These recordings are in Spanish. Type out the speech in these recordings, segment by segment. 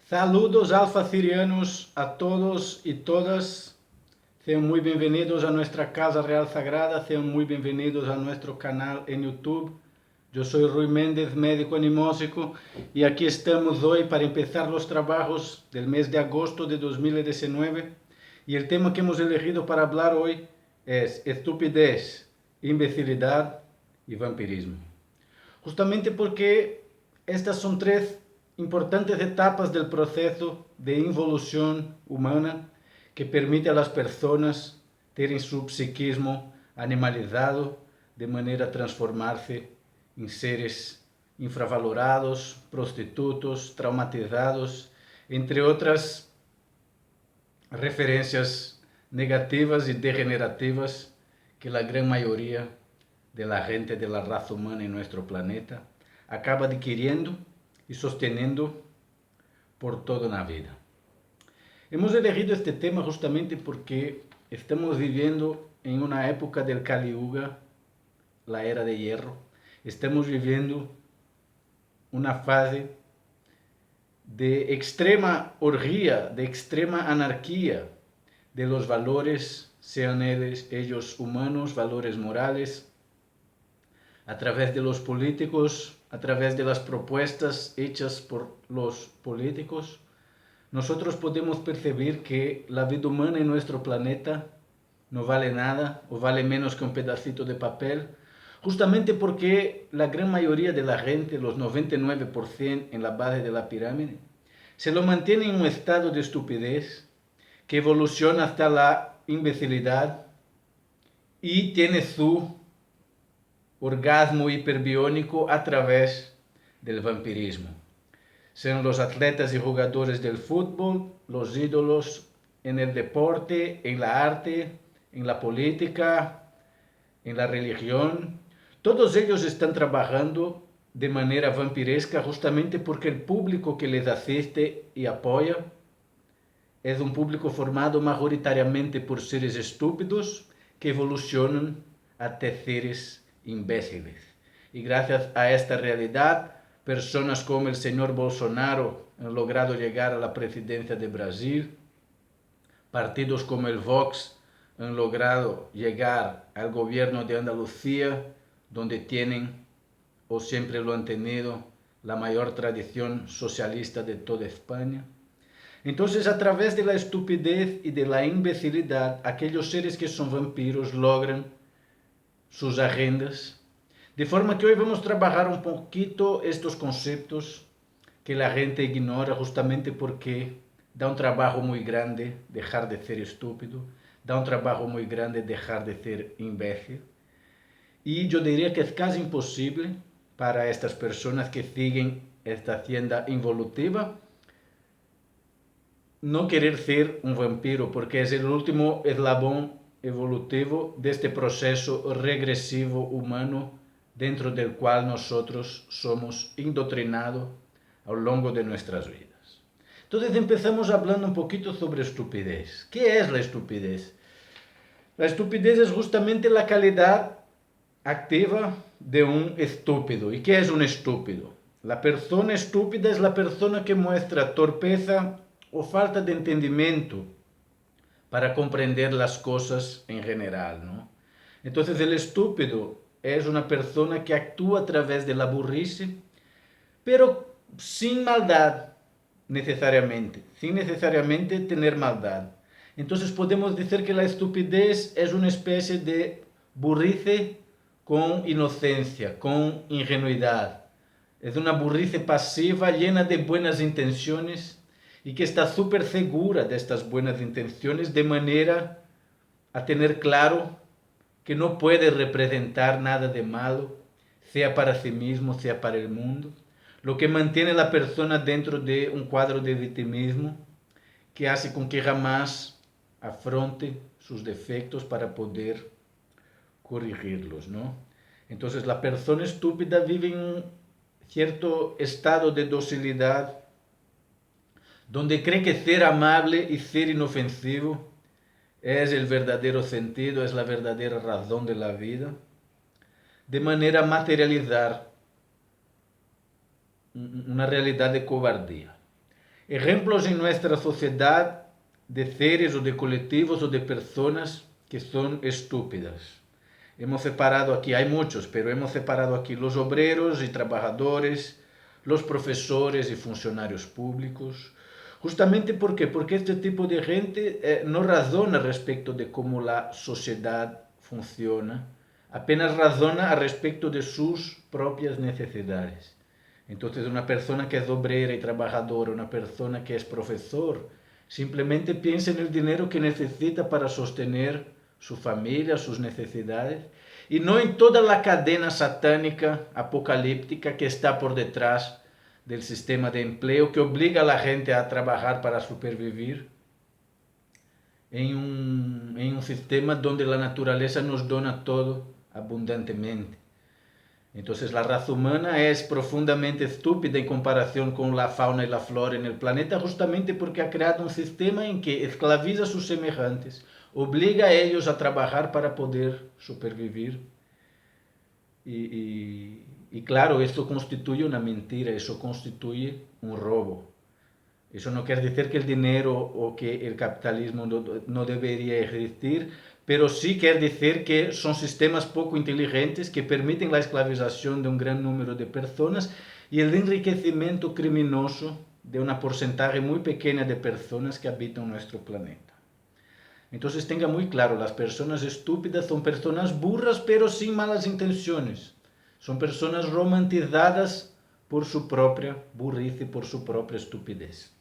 Saludos alfa-sirianos a todos y todas. Sean muy bienvenidos a nuestra Casa Real Sagrada, sean muy bienvenidos a nuestro canal en YouTube. Yo soy Rui Méndez, médico animósico, y aquí estamos hoy para empezar los trabajos del mes de agosto de 2019. Y el tema que hemos elegido para hablar hoy es estupidez, imbecilidad y vampirismo. Justamente porque estas son tres importantes etapas del proceso de involución humana que permite a las personas tener su psiquismo animalizado de manera a transformarse en seres infravalorados, prostitutos, traumatizados, entre otras referencias negativas y degenerativas que la gran mayoría de la gente de la raza humana en nuestro planeta acaba adquiriendo y sosteniendo por toda la vida. Hemos elegido este tema justamente porque estamos viviendo en una época del Kali Yuga, la era de hierro. Estamos viviendo una fase de extrema orgía, de extrema anarquía de los valores, sean ellos humanos, valores morales, a través de los políticos, a través de las propuestas hechas por los políticos. Nosotros podemos percibir que la vida humana en nuestro planeta no vale nada o vale menos que un pedacito de papel, justamente porque la gran mayoría de la gente, los 99% en la base de la pirámide, se lo mantiene en un estado de estupidez que evoluciona hasta la imbecilidad y tiene su orgasmo hiperbiónico a través del vampirismo. Sean los atletas y jugadores del fútbol, los ídolos en el deporte, en la arte, en la política, en la religión. Todos ellos están trabajando de manera vampiresca justamente porque el público que les asiste y apoya es un público formado mayoritariamente por seres estúpidos que evolucionan hasta seres imbéciles. Y gracias a esta realidad, personas como el señor Bolsonaro han logrado llegar a la presidencia de Brasil, partidos como el Vox han logrado llegar al gobierno de Andalucía, donde tienen o siempre lo han tenido la mayor tradición socialista de toda España. Entonces, a través de la estupidez y de la imbecilidad, aquellos seres que son vampiros logran sus agendas, de forma que hoy vamos a trabajar un poquito estos conceptos que la gente ignora justamente porque da un trabajo muy grande dejar de ser estúpido, da un trabajo muy grande dejar de ser imbécil. Y yo diría que es casi imposible para estas personas que siguen esta senda involutiva no querer ser un vampiro, porque es el último eslabón evolutivo de este proceso regresivo humano dentro del cual nosotros somos indoctrinados a lo largo de nuestras vidas. Entonces empezamos hablando un poquito sobre estupidez. ¿Qué es la estupidez? La estupidez es justamente la calidad activa de un estúpido. ¿Y qué es un estúpido? La persona estúpida es la persona que muestra torpeza o falta de entendimiento para comprender las cosas en general, ¿no? Entonces el estúpido es una persona que actúa a través de la burrice, pero sin maldad necesariamente, sin necesariamente tener maldad. Entonces podemos decir que la estupidez es una especie de burrice con inocencia, con ingenuidad. Es una burrice pasiva llena de buenas intenciones y que está súper segura de estas buenas intenciones de manera a tener claro que no puede representar nada de malo, sea para sí mismo, sea para el mundo, lo que mantiene a la persona dentro de un cuadro de victimismo que hace con que jamás afronte sus defectos para poder corregirlos, ¿no? Entonces la persona estúpida vive en un cierto estado de docilidad donde cree que ser amable y ser inofensivo es el verdadero sentido, es la verdadera razón de la vida, de manera a materializar una realidad de cobardía. Ejemplos en nuestra sociedad de seres o de colectivos o de personas que son estúpidas. Hemos separado aquí, hay muchos, pero hemos separado aquí los obreros y trabajadores, los profesores y funcionarios públicos. Justamente porque este tipo de gente no razona respecto de cómo la sociedad funciona, apenas razona al respecto de sus propias necesidades. Entonces una persona que es obrera y trabajadora, una persona que es profesor, simplemente piensa en el dinero que necesita para sostener su familia, sus necesidades, y no en toda la cadena satánica, apocalíptica que está por detrás del sistema de empleo que obliga a la gente a trabajar para supervivir en un sistema donde la naturaleza nos dona todo abundantemente. Entonces la raza humana es profundamente estúpida en comparación con la fauna y la flora en el planeta justamente porque ha creado un sistema en que esclaviza a sus semejantes, obliga a ellos a trabajar para poder supervivir. Y claro, esto constituye una mentira, eso constituye un robo. Eso no quiere decir que el dinero o que el capitalismo no debería existir, pero sí quiere decir que son sistemas poco inteligentes que permiten la esclavización de un gran número de personas y el enriquecimiento criminoso de una porcentaje muy pequeña de personas que habitan nuestro planeta. Entonces tenga muy claro, las personas estúpidas son personas burras pero sin malas intenciones. Son personas romantizadas por su propia burrice, por su propia estupidez.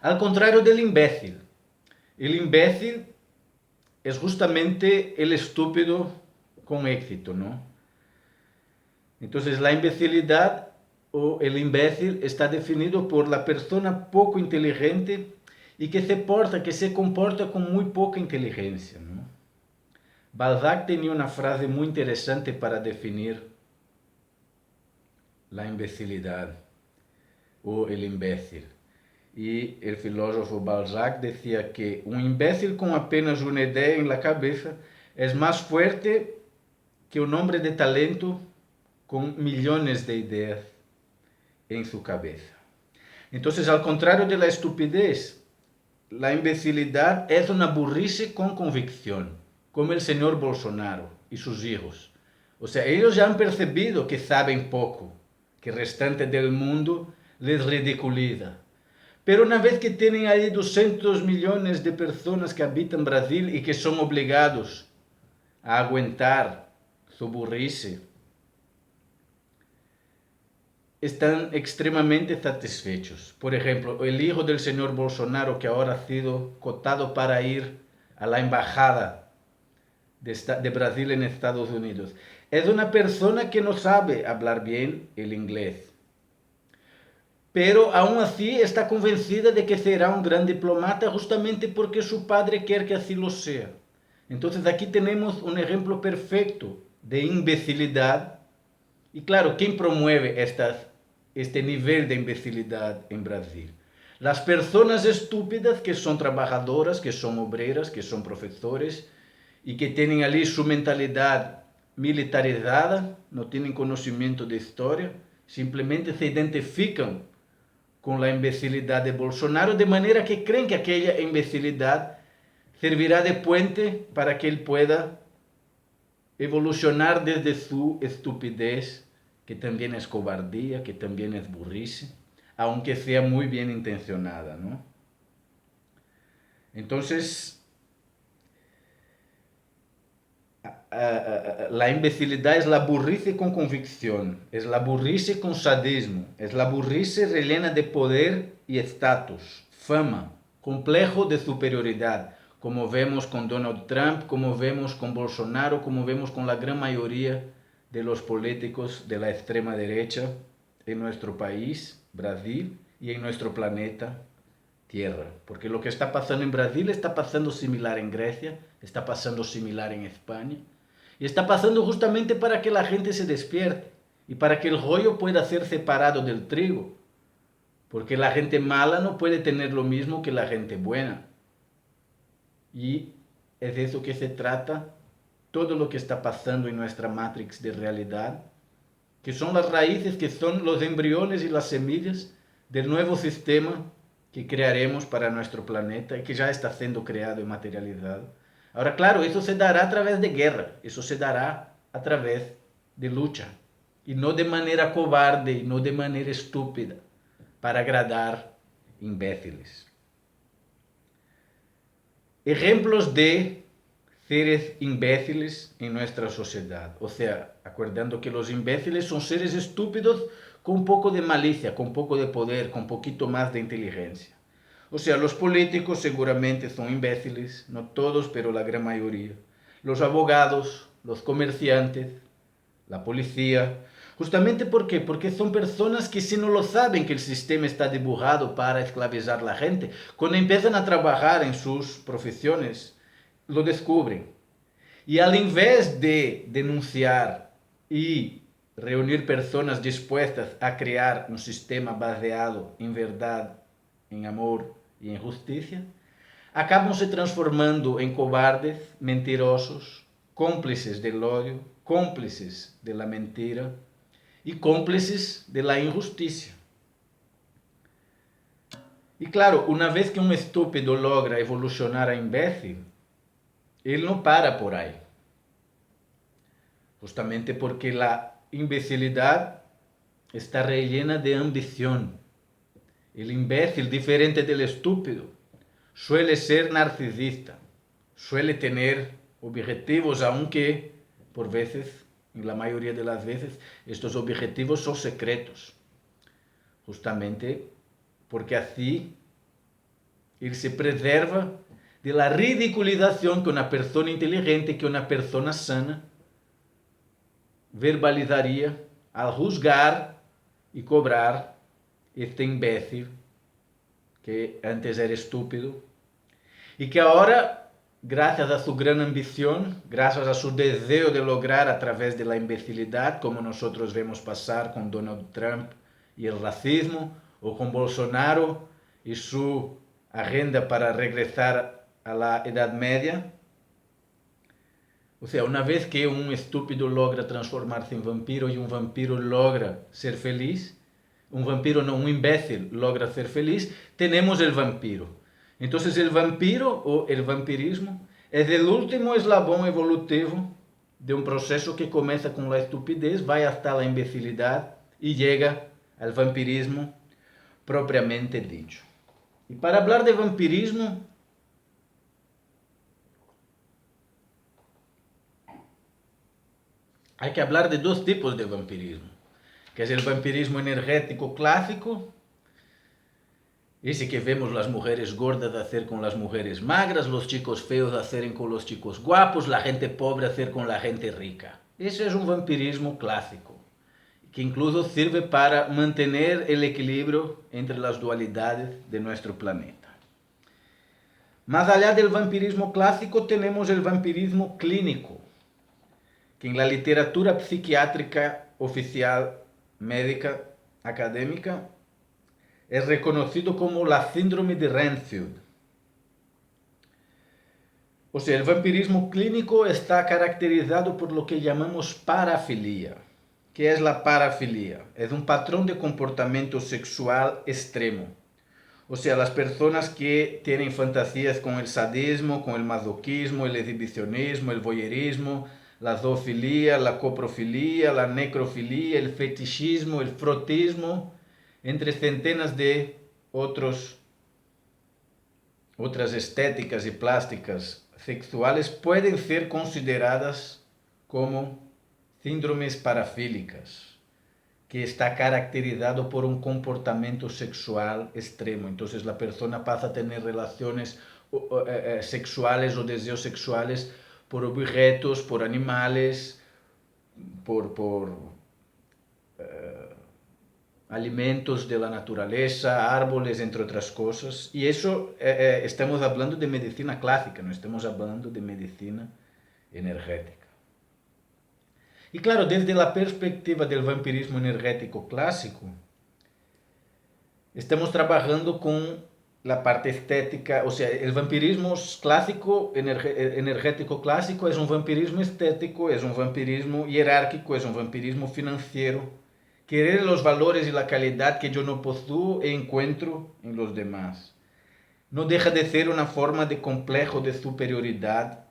Al contrario del imbécil. El imbécil es justamente el estúpido con éxito, ¿no? Entonces la imbecilidad o el imbécil está definido por la persona poco inteligente y que se comporta con muy poca inteligencia, ¿no? Balzac tenía una frase muy interesante para definir la imbecilidad o el imbécil. Y el filósofo Balzac decía que un imbécil con apenas una idea en la cabeza es más fuerte que un hombre de talento con millones de ideas en su cabeza. Entonces, al contrario de la estupidez, la imbecilidad es una burrice con convicción, como el señor Bolsonaro y sus hijos. O sea, ellos ya han percibido que saben poco, que el restante del mundo les ridiculiza. Pero una vez que tienen ahí 200 millones de personas que habitan Brasil y que son obligados a aguantar su burrice, están extremadamente satisfechos. Por ejemplo, el hijo del señor Bolsonaro, que ahora ha sido cotado para ir a la embajada de Brasil en Estados Unidos, es una persona que no sabe hablar bien el inglés. Pero aún así está convencida de que será un gran diplomata justamente porque su padre quiere que así lo sea. Entonces aquí tenemos un ejemplo perfecto de imbecilidad. Y claro, ¿quién promueve este nivel de imbecilidad en Brasil? Las personas estúpidas que son trabajadoras, que son obreras, que son profesores y que tienen allí su mentalidad militarizada, no tienen conocimiento de historia, simplemente se identifican con la imbecilidad de Bolsonaro, de manera que creen que aquella imbecilidad servirá de puente para que él pueda evolucionar desde su estupidez, que también es cobardía, que también es burrice, aunque sea muy bien intencionada, ¿no? Entonces, la imbecilidad es la burrice con convicción, es la burrice con sadismo, es la burrice rellena de poder y estatus, fama, complejo de superioridad, como vemos con Donald Trump, como vemos con Bolsonaro, como vemos con la gran mayoría de los políticos de la extrema derecha en nuestro país, Brasil, y en nuestro planeta Tierra. Porque lo que está pasando en Brasil está pasando similar en Grecia, está pasando similar en España. Y está pasando justamente para que la gente se despierte y para que el joyo pueda ser separado del trigo. Porque la gente mala no puede tener lo mismo que la gente buena. Y es de eso que se trata todo lo que está pasando en nuestra matrix de realidad, que son las raíces, que son los embriones y las semillas del nuevo sistema que crearemos para nuestro planeta y que ya está siendo creado y materializado. Ahora, claro, eso se dará a través de guerra, eso se dará a través de lucha, y no de manera cobarde y no de manera estúpida, para agradar imbéciles. Ejemplos de seres imbéciles en nuestra sociedad. O sea, acordando que los imbéciles son seres estúpidos con un poco de malicia, con un poco de poder, con un poquito más de inteligencia. O sea, los políticos seguramente son imbéciles, no todos, pero la gran mayoría. Los abogados, los comerciantes, la policía. Justamente ¿por qué? Porque son personas que si no lo saben que el sistema está dibujado para esclavizar a la gente, cuando empiezan a trabajar en sus profesiones, lo descubren. Y al invés de denunciar y reunir personas dispuestas a crear un sistema baseado en verdad, en amor y en justicia, acabam se transformando en cobardes, mentirosos, cómplices del odio, cómplices de la mentira y cómplices de la injusticia. Y claro, una vez que un estúpido logra evolucionar a imbécil, él no para por ahí. Justamente porque la imbecilidad está rellena de ambición. El imbécil, diferente del estúpido, suele ser narcisista, suele tener objetivos, aunque por veces, en la mayoría de las veces, estos objetivos son secretos. Justamente porque así él se preserva de la ridiculización que una persona inteligente, que una persona sana, verbalizaría al juzgar y cobrar este imbécil que antes era estúpido y que ahora, gracias a su gran ambición, gracias a su deseo de lograr a través de la imbecilidad, como nosotros vemos pasar con Donald Trump y el racismo, o con Bolsonaro y su agenda para regresar a la Edad Media. O sea, una vez que un estúpido logra transformarse en vampiro y un vampiro logra ser feliz, un vampiro no, un imbécil logra ser feliz, tenemos el vampiro. Entonces el vampiro o el vampirismo es el último eslabón evolutivo de un proceso que comienza con la estupidez, va hasta la imbecilidad y llega al vampirismo propiamente dicho. Y para hablar de vampirismo, hay que hablar de dos tipos de vampirismo, que es el vampirismo energético clásico, ese que vemos las mujeres gordas hacer con las mujeres magras, los chicos feos hacer con los chicos guapos, la gente pobre hacer con la gente rica. Ese es un vampirismo clásico, que incluso sirve para mantener el equilibrio entre las dualidades de nuestro planeta. Más allá del vampirismo clásico tenemos el vampirismo clínico, que en la literatura psiquiátrica oficial, médica, académica, es reconocido como la síndrome de Renfield. O sea, el vampirismo clínico está caracterizado por lo que llamamos parafilia. ¿Qué es la parafilia? Es un patrón de comportamiento sexual extremo. O sea, las personas que tienen fantasías con el sadismo, con el masoquismo, el exhibicionismo, el voyeurismo, la zoofilia, la coprofilia, la necrofilia, el fetichismo, el frotismo, entre centenas de otras estéticas y plásticas sexuales, pueden ser consideradas como síndromes parafílicas, que está caracterizado por un comportamiento sexual extremo. Entonces la persona pasa a tener relaciones sexuales o deseos sexuales por objetos, por animales, por alimentos de la naturaleza, árboles, entre otras cosas. Y eso estamos hablando de medicina clásica, no estamos hablando de medicina energética. Y claro, desde la perspectiva del vampirismo energético clásico, estamos trabajando con la parte estética, o sea, el vampirismo clásico, energético clásico, es un vampirismo estético, es un vampirismo jerárquico, es un vampirismo financiero, querer los valores y la calidad que yo no poseo e encuentro en los demás. No deja de ser una forma de complejo de superioridad,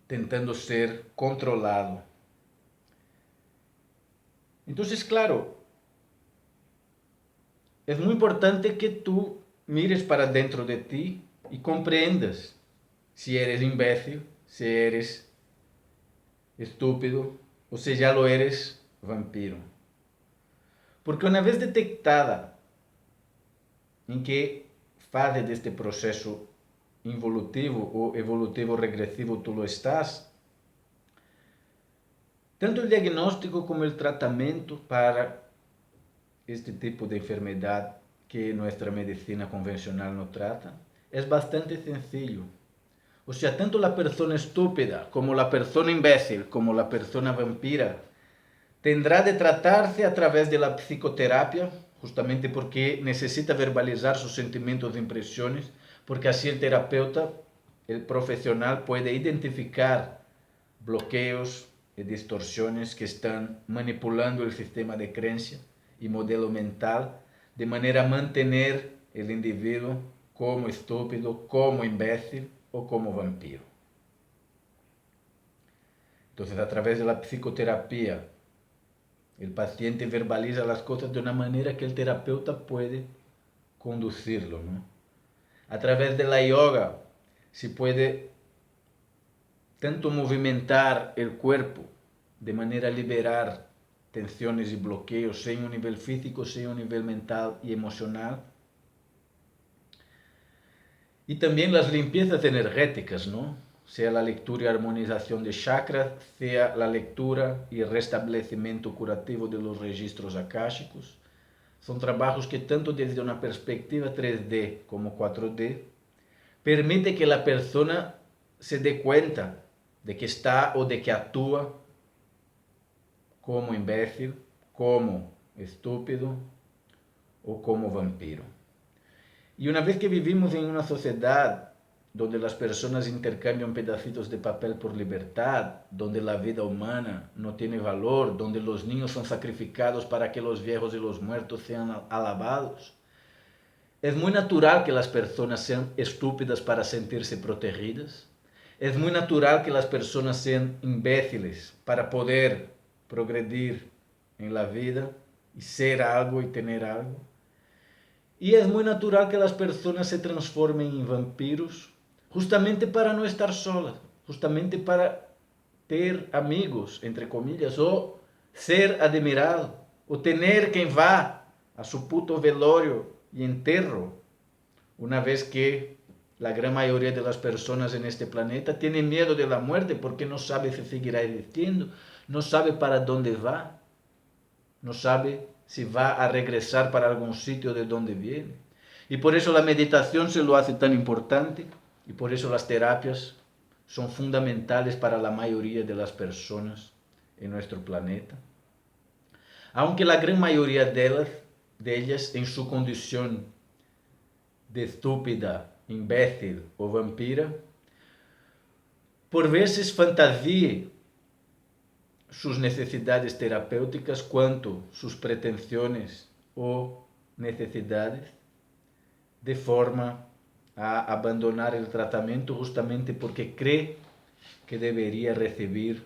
tentando ser controlado. Entonces, claro, es muy importante que tú mires para dentro de ti y comprendas si eres imbécil, si eres estúpido o si ya lo eres vampiro. Porque una vez detectada em que fase deste processo involutivo ou evolutivo regressivo tu lo estás, tanto o diagnóstico como o tratamento para este tipo de enfermidade que nossa medicina convencional não trata, é bastante sencillo. O sea, tanto a pessoa estúpida como a pessoa imbécil, como a pessoa vampira, tendrá de tratarse a través de la psicoterapia, justamente porque necesita verbalizar sus sentimientos e impresiones, porque así el terapeuta, el profesional, puede identificar bloqueos y distorsiones que están manipulando el sistema de creencia y modelo mental, de manera a mantener el individuo como estúpido, como imbécil o como vampiro. Entonces, a través de la psicoterapia, el paciente verbaliza las cosas de una manera que el terapeuta puede conducirlo, ¿no? A través de la yoga se puede tanto movimentar el cuerpo de manera a liberar tensiones y bloqueos, sea en un nivel físico, sea en un nivel mental y emocional. Y también las limpiezas energéticas, ¿no? Sea la lectura y armonización de chakras, sea la lectura y restablecimiento curativo de los registros akáshicos. Son trabajos que tanto desde una perspectiva 3D como 4D permite que la persona se dé cuenta de que está o de que actúa como imbécil, como estúpido o como vampiro. Y una vez que vivimos en una sociedad donde las personas intercambian pedacitos de papel por libertad, donde la vida humana no tiene valor, donde los niños son sacrificados para que los viejos y los muertos sean alabados, es muy natural que las personas sean estúpidas para sentirse protegidas. Es muy natural que las personas sean imbéciles para poder progredir en la vida y ser algo y tener algo. Y es muy natural que las personas se transformen en vampiros justamente para no estar solas, justamente para ter amigos, entre comillas, o ser admirado, o tener quien va a su puto velorio y enterro, una vez que la gran mayoría de las personas en este planeta tienen miedo de la muerte porque no sabe si seguirá existiendo, no sabe para dónde va, no sabe si va a regresar para algún sitio de donde viene. Y por eso la meditación se lo hace tan importante y por eso las terapias son fundamentales para la mayoría de las personas en nuestro planeta. Aunque la gran mayoría de ellas en su condición de estúpida, imbécil o vampira, por veces fantasie sus necesidades terapêuticas quanto sus pretensiones ou necesidades, de forma a abandonar o tratamento justamente porque cree que deveria receber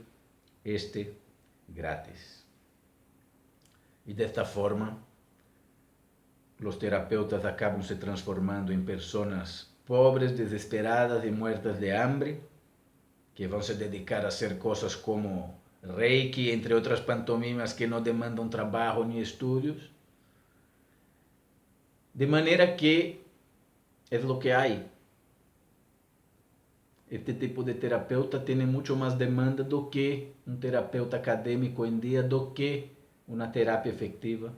este gratis. E desta forma, os terapeutas acabam se transformando em pessoas pobres, desesperadas e muertas de hambre, que vão se dedicar a hacer coisas como Reiki, entre outras pantomimas que não demandam trabalho nem estudos, de maneira que é o que há. Este tipo de terapeuta tem muito mais demanda do que um terapeuta acadêmico em dia, do que uma terapia efetiva,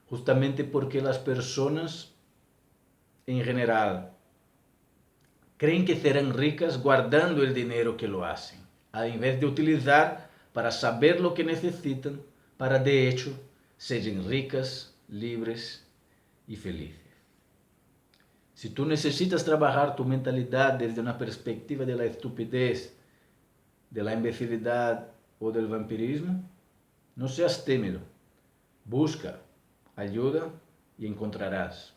justamente porque as pessoas, em geral, creem que serão ricas guardando o dinheiro que lo hacen, ao invés de utilizar para saber lo que necessitam para, de hecho, serem ricas, livres e felizes. Se tu necessitas trabalhar tu mentalidade desde uma perspectiva de la estupidez, de la imbecilidade ou del vampirismo, No seas tímido. Busca ayuda y encontrarás.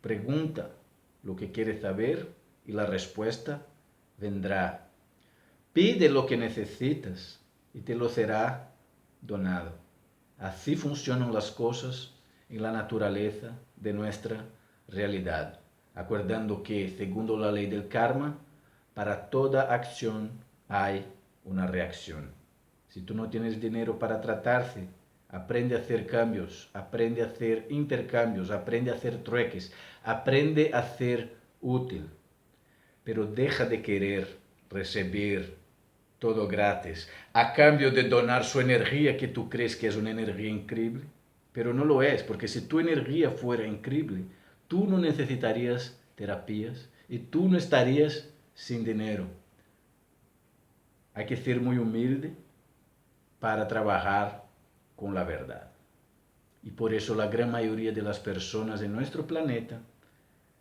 Pregunta lo que quieres saber y la respuesta vendrá. Pide lo que necesitas y te lo será donado. Así funcionan las cosas en la naturaleza de nuestra realidad. Acordando que, según la ley del karma, para toda acción hay una reacción. Si tú no tienes dinero para tratarse, aprende a hacer cambios, aprende a hacer intercambios, aprende a hacer trueques, aprende a ser útil. Pero deja de querer recibir todo gratis, a cambio de donar su energía que tú crees que es una energía increíble. Pero no lo es, porque si tu energía fuera increíble, tú no necesitarías terapias y tú no estarías sin dinero. Hay que ser muy humilde para trabajar con la verdad. Y por eso la gran mayoría de las personas en nuestro planeta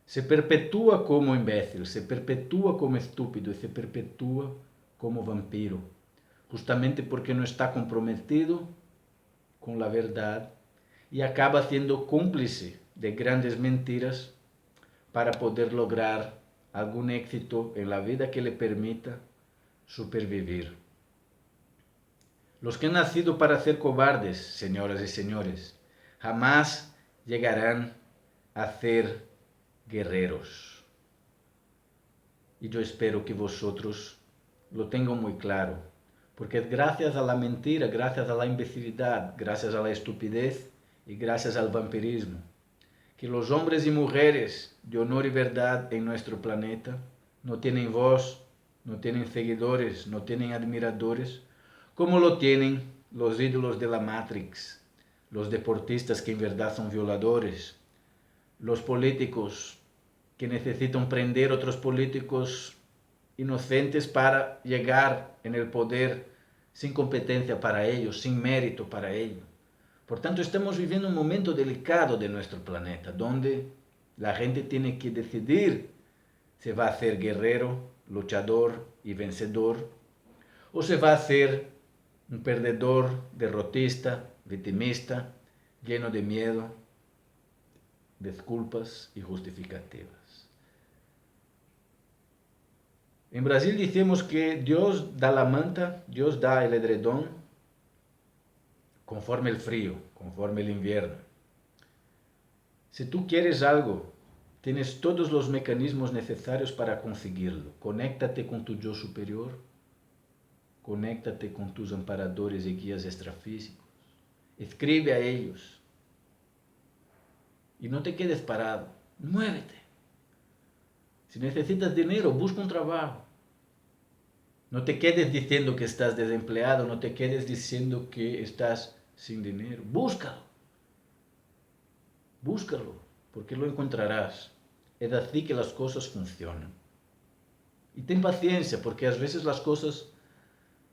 se perpetúa como imbécil, se perpetúa como estúpido y se perpetúa como vampiro, justamente porque no está comprometido con la verdad y acaba siendo cómplice de grandes mentiras para poder lograr algún éxito en la vida que le permita supervivir. Los que han nacido para ser cobardes, señoras y señores, jamás llegarán a ser guerreros. Y yo espero que vosotros lo tengan muy claro, porque es gracias a la mentira, gracias a la imbecilidad, gracias a la estupidez y gracias al vampirismo, que los hombres y mujeres de honor y verdad en nuestro planeta no tienen voz, no tienen seguidores, no tienen admiradores, como lo tienen los ídolos de la Matrix, los deportistas que en verdad son violadores, los políticos que necesitan prender otros políticos inocentes para llegar en el poder sin competencia para ellos, sin mérito para ello. Por tanto, estamos viviendo un momento delicado de nuestro planeta, donde la gente tiene que decidir si va a ser guerrero, luchador y vencedor, o se va a ser un perdedor, derrotista, victimista, lleno de miedo, disculpas y justificativas. En Brasil decimos que Dios da la manta, Dios da el edredón conforme el frío, conforme el invierno. Si tú quieres algo, tienes todos los mecanismos necesarios para conseguirlo. Conéctate con tu yo superior, conéctate con tus amparadores y guías extrafísicos. Escribe a ellos. Y no te quedes parado, muévete. Si necesitas dinero, busca un trabajo. No te quedes diciendo que estás desempleado, no te quedes diciendo que estás sin dinero. Búscalo. Búscalo, porque lo encontrarás. Es así que las cosas funcionan. Y ten paciencia, porque a veces las cosas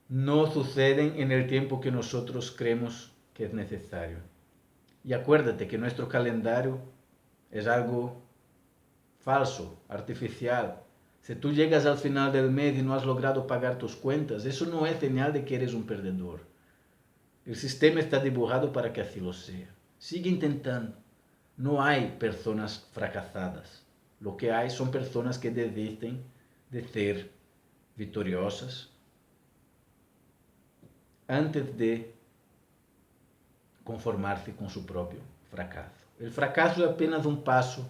no suceden en el tiempo que nosotros creemos que es necesario. Y acuérdate que nuestro calendario es algo falso, artificial. Si tú llegas al final del mes y no has logrado pagar tus cuentas, eso no es señal de que eres un perdedor. El sistema está dibujado para que así lo sea. Sigue intentando. No hay personas fracasadas. Lo que hay son personas que desisten de ser victoriosas antes de conformarse con su propio fracaso. El fracaso es apenas un paso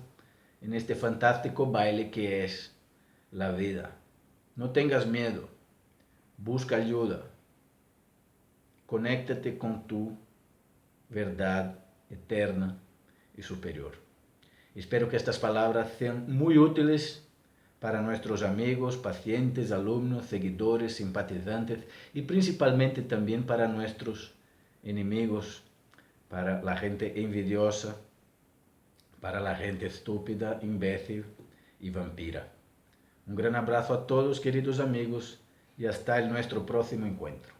en este fantástico baile que es la vida. No tengas miedo, busca ayuda, conéctate con tu verdad eterna y superior. Espero que estas palabras sean muy útiles para nuestros amigos, pacientes, alumnos, seguidores, simpatizantes y principalmente también para nuestros enemigos, para la gente envidiosa, para la gente estúpida, imbécil y vampira. Un gran abrazo a todos, queridos amigos, y hasta nuestro próximo encuentro.